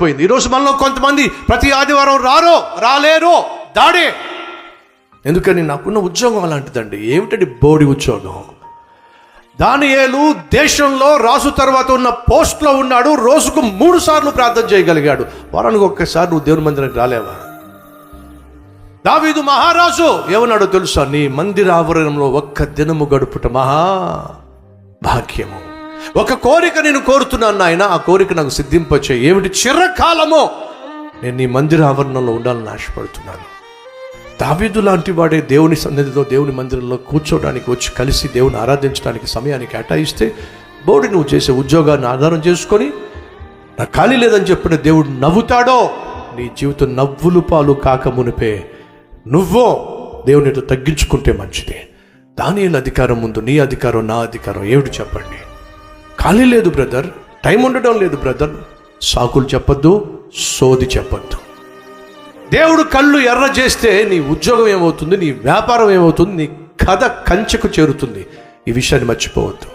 పోయింది. ఈరోజు మనలో కొంతమంది ప్రతి ఆదివారం రాలేరు, దాడే. ఎందుకని? నాకున్న ఉద్యోగం అలాంటిదండి. ఏమిటండి? బోడి ఉద్యోగం. దానియేలు దేశంలో రాజు తర్వాత ఉన్న పోస్ట్లో ఉన్నాడు. రోజుకు 3 సార్లు ప్రార్థన చేయగలిగాడు. వారానికి ఒక్కసారి నువ్వు దేవుని మందిరానికి రాలేవా? దావీదు మహారాజు ఏమన్నాడో తెలుసా? నీ మందిర ఆవరణంలో ఒక్క దినము గడుపుట మహా భాగ్యము. ఒక కోరిక నేను కోరుతున్నాను నాయన, ఆ కోరిక నాకు సిద్ధింపచేయి. ఏమిటి? చిరకాలము నేను నీ మందిర ఆవరణంలో ఉండాలని ఆశపడుతున్నాను. దావీదు లాంటి వాడే దేవుని సన్నిధిలో, దేవుని మందిరంలో కూర్చోడానికి వచ్చి కలిసి దేవుని ఆరాధించడానికి సమయాన్ని కేటాయిస్తే, బోడి నువ్వు చేసే ఉద్యోగాన్ని ఆధారం చేసుకొని నాకు ఖాళీ లేదని చెప్పిన దేవుడు నవ్వుతాడో? నీ జీవితం నవ్వులు పాలు కాక మునిపే నువ్వో దేవునితో తగ్గించుకుంటే మంచిది. దానియేలు అధికారం ముందు నీ అధికారం, నా అధికారం ఏమిటి చెప్పండి? ఖాళీ లేదు బ్రదర్, టైం ఉండడం లేదు బ్రదర్. సాకులు చెప్పొద్దు, సోది చెప్పొద్దు. దేవుడు కళ్ళు ఎర్ర చేస్తే నీ ఉద్యోగం ఏమవుతుంది, నీ వ్యాపారం ఏమవుతుంది, నీ కథ కంచెకు చేరుతుంది. ఈ విషయాన్ని మర్చిపోవద్దు.